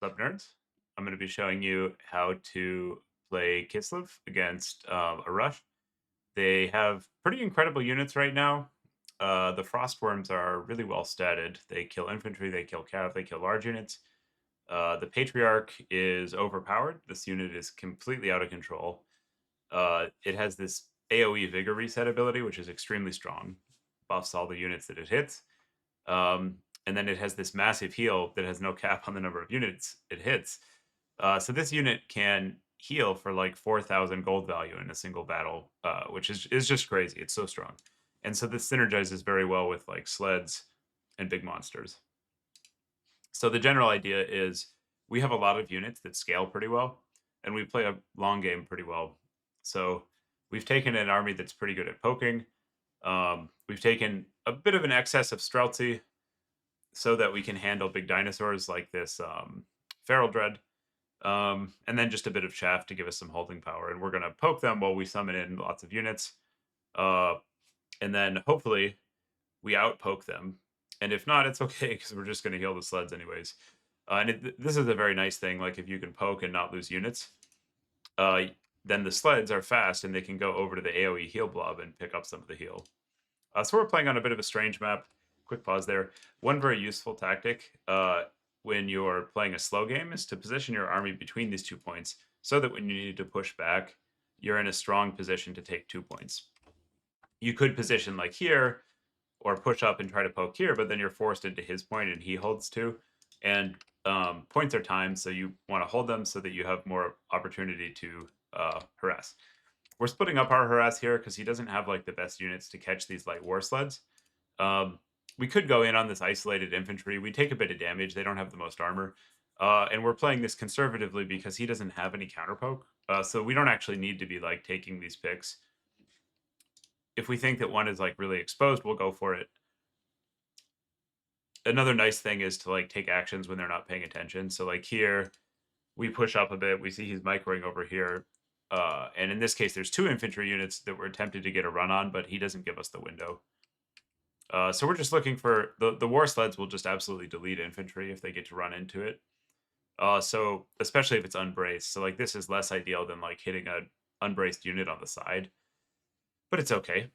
Sup nerds? I'm going to be showing you how to play Kislev against a rush. They have pretty incredible units right now. The Frostworms are really well statted. They kill infantry, they kill cav, they kill large units. The Patriarch is overpowered. This unit is completely out of control. It has this AoE Vigor Reset ability, which is extremely strong. Buffs all the units that it hits. And then it has this massive heal that has no cap on the number of units it hits. So this unit can heal for like 4,000 gold value in a single battle, which is just crazy. It's so strong. And so this synergizes very well with like sleds and big monsters. So the general idea is we have a lot of units that scale pretty well, and we play a long game pretty well. So we've taken an army that's pretty good at poking. We've taken a bit of an excess of Streltsy so that we can handle big dinosaurs like this Feral Dread. And then just a bit of chaff to give us some holding power. And we're going to poke them while we summon in lots of units. Uh, and then hopefully we outpoke them. And if not, it's okay because we're just going to heal the sleds anyways. This is a very nice thing. Like if you can poke and not lose units, uh, then the sleds are fast and they can go over to the AoE heal blob and pick up some of the heal. So we're playing on a bit of a strange map. Quick pause there. One very useful tactic when you're playing a slow game is to position your army between these 2 points so that when you need to push back, you're in a strong position to take 2 points. You could position like here or push up and try to poke here, but then you're forced into his point and he holds 2. And points are timed, so you want to hold them so that you have more opportunity to harass. We're splitting up our harass here because he doesn't have like the best units to catch these light war sleds. We could go in on this isolated infantry. We take a bit of damage. They don't have the most armor. And we're playing this conservatively because he doesn't have any counterpoke. So we don't actually need to be like taking these picks. If we think that one is like really exposed, we'll go for it. Another nice thing is to like take actions when they're not paying attention. So like here, we push up a bit. We see he's microing over here. And in this case, there's 2 infantry units that we're tempted to get a run on, but he doesn't give us the window. So we're just looking for the war sleds will just absolutely delete infantry if they get to run into it. So especially if it's unbraced. So like this is less ideal than like hitting a unbraced unit on the side, but it's okay.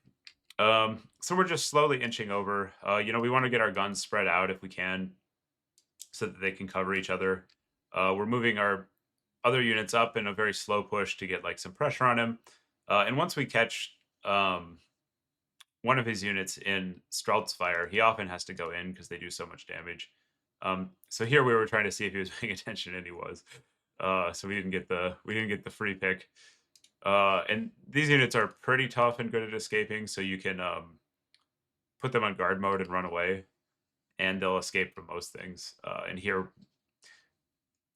So we're just slowly inching over. We want to get our guns spread out if we can, so that they can cover each other. We're moving our other units up in a very slow push to get like some pressure on him. And once we catch one of his units in Strelt's fire, he often has to go in because they do so much damage. So here we were trying to see if he was paying attention, and he was. So we didn't get the free pick. And these units are pretty tough and good at escaping, so you can put them on guard mode and run away, and they'll escape from most things. And here,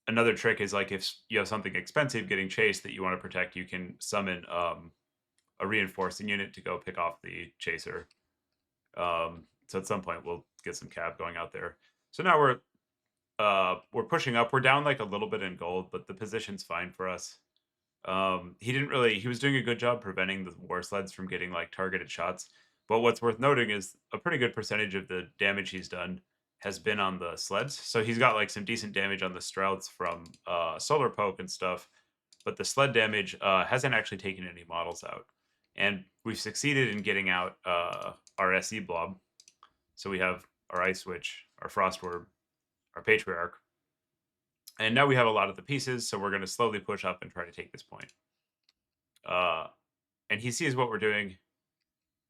another trick is like if you have something expensive getting chased that you want to protect, you can summon a reinforcing unit to go pick off the chaser. So at some point we'll get some cab going out there. So now we're pushing up. We're down like a little bit in gold, but the position's fine for us. He was doing a good job preventing the war sleds from getting like targeted shots. But what's worth noting is a pretty good percentage of the damage he's done has been on the sleds. So he's got like some decent damage on the Strouts from solar poke and stuff, but the sled damage hasn't actually taken any models out. And we've succeeded in getting out our SE blob. So we have our Ice Witch, our Frostworm, our Patriarch. And now we have a lot of the pieces, so we're going to slowly push up and try to take this point. And he sees what we're doing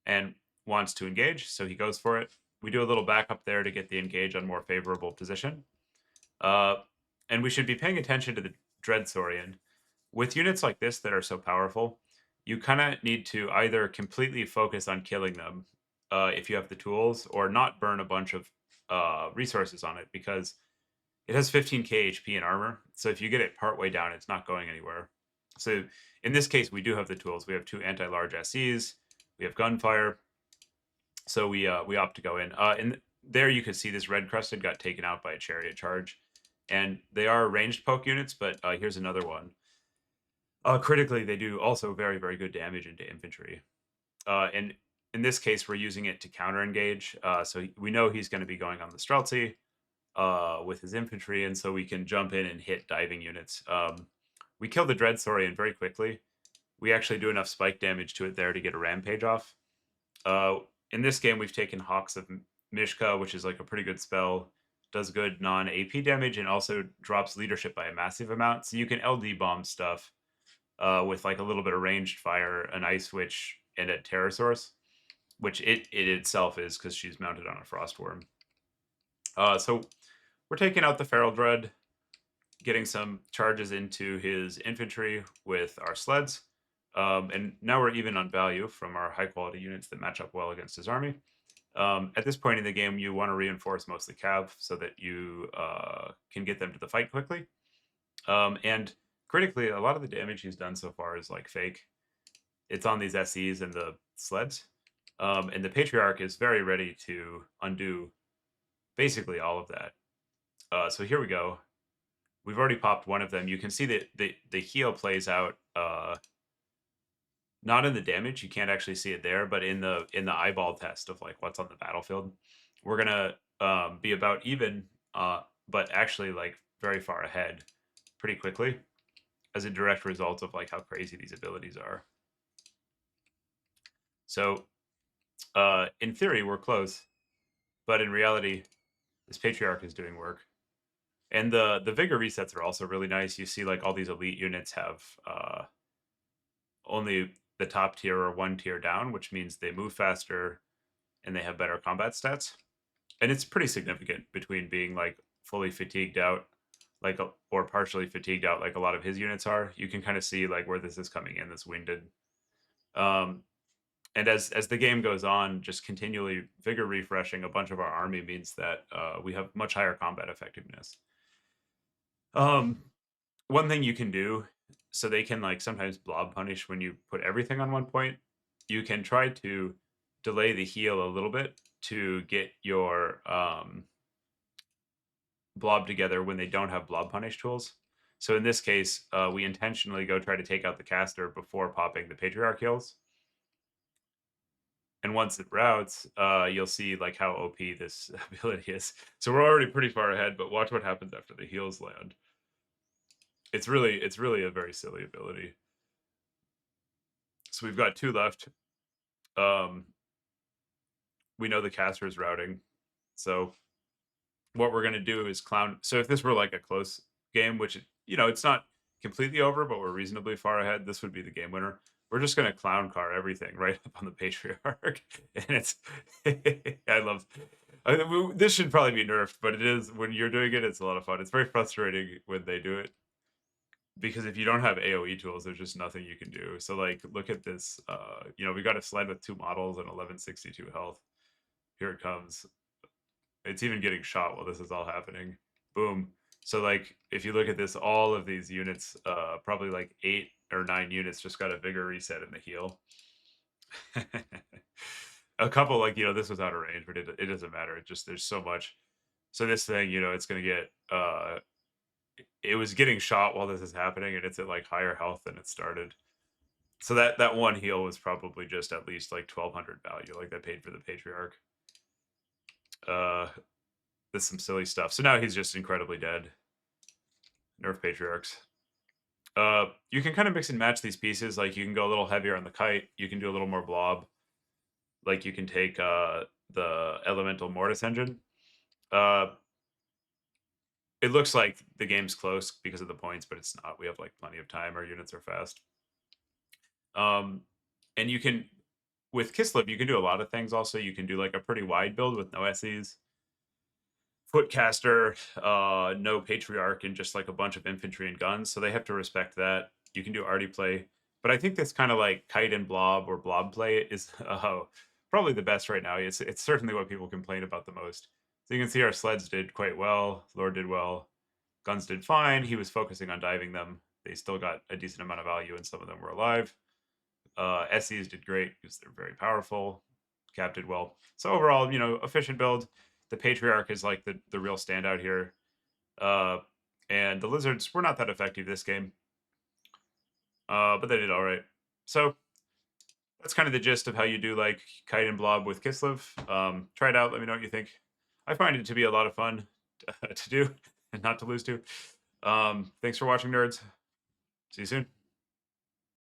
and wants to engage, so he goes for it. We do a little backup there to get the engage on more favorable position. And we should be paying attention to the Dreadsaurian. With units like this that are so powerful, you kind of need to either completely focus on killing them if you have the tools, or not burn a bunch of resources on it, because it has 15k HP and armor. So if you get it partway down, it's not going anywhere. So in this case, we do have the tools. We have 2 anti-large SEs. We have gunfire. So we opt to go in. And there you could see this red crested got taken out by a chariot charge. And they are ranged poke units, but here's another one. Critically, they do also very, very good damage into infantry. And in this case, we're using it to counter engage. So we know he's going to be going on the Streltsy. with his infantry, and so we can jump in and hit diving units. We kill the Dreadsaurian very quickly. We actually do enough spike damage to it there to get a rampage off. Uh, in this game, we've taken Hawks of Mishka, which is like a pretty good spell. Does good non-AP damage and also drops leadership by a massive amount. So you can LD bomb stuff with like a little bit of ranged fire, an Ice Witch, and a Terror Source, which it itself is because she's mounted on a Frostworm. So we're taking out the Feral Dread, getting some charges into his infantry with our sleds. And now we're even on value from our high quality units that match up well against his army. At this point in the game, you want to reinforce mostly Cav so that you can get them to the fight quickly. And critically, a lot of the damage he's done so far is like fake. It's on these SEs and the sleds. And the Patriarch is very ready to undo basically all of that. So here we go. We've already popped one of them. You can see that the heal plays out not in the damage. You can't actually see it there, but in the eyeball test of like what's on the battlefield. We're gonna be about even, but actually like very far ahead pretty quickly as a direct result of like how crazy these abilities are. So in theory, we're close, but in reality, this Patriarch is doing work. And the vigor resets are also really nice. You see like all these elite units have only the top tier or one tier down, which means they move faster and they have better combat stats. And it's pretty significant between being like fully fatigued out, like or partially fatigued out, like a lot of his units are. You can kind of see like where this is coming in, this winded. And as the game goes on, just continually vigor refreshing a bunch of our army means that we have much higher combat effectiveness. One thing you can do, so they can like sometimes blob punish when you put everything on one point. You can try to delay the heal a little bit to get your blob together when they don't have blob punish tools. So in this case, we intentionally go try to take out the caster before popping the Patriarch heals. And once it routes, you'll see like how OP this ability is. So we're already pretty far ahead, but watch what happens after the heals land. It's really a very silly ability. So we've got two left. We know the caster is routing. So what we're going to do is clown. So if this were like a close game, which, you know, it's not completely over, but we're reasonably far ahead, this would be the game winner. We're just going to clown car everything right up on the Patriarch. And it's, this should probably be nerfed, but it is, when you're doing it, it's a lot of fun. It's very frustrating when they do it, because if you don't have AoE tools, there's just nothing you can do. So like, look at this, you know, we got a sled with 2 models and 1162 health. Here it comes. It's even getting shot while this is all happening. Boom. So like, if you look at this, all of these units, probably like 8 or 9 units just got a vigor reset in the heal. A couple, like, you know, this was out of range, but it doesn't matter. It just, there's so much. So this thing, you know, it's going to get, it was getting shot while this is happening, and it's at like higher health than it started. So that one heal was probably just at least like 1200 value, like that paid for the Patriarch. There's some silly stuff. So now he's just incredibly dead. Nerf Patriarchs. You can kind of mix and match these pieces. Like you can go a little heavier on the Kite. You can do a little more blob. Like you can take the Elemental Mortis engine. It looks like the game's close because of the points, but it's not. We have like plenty of time. Our units are fast. And you can, with Kislev, you can do a lot of things also. You can do like a pretty wide build with no SEs. Footcaster, no Patriarch, and just like a bunch of infantry and guns. So they have to respect that. You can do arty play. But I think this kind of like Kite and Blob or Blob play is probably the best right now. It's certainly what people complain about the most. So you can see our sleds did quite well. Lord did well. Guns did fine. He was focusing on diving them. They still got a decent amount of value, and some of them were alive. SEs did great because they're very powerful. Cap did well. So overall, you know, efficient build. The Patriarch is like the real standout here. And the Lizards were not that effective this game. But they did all right. So that's kind of the gist of how you do like Kite and Blob with Kislev. Try it out. Let me know what you think. I find it to be a lot of fun to do and not to lose to. Thanks for watching, nerds. See you soon.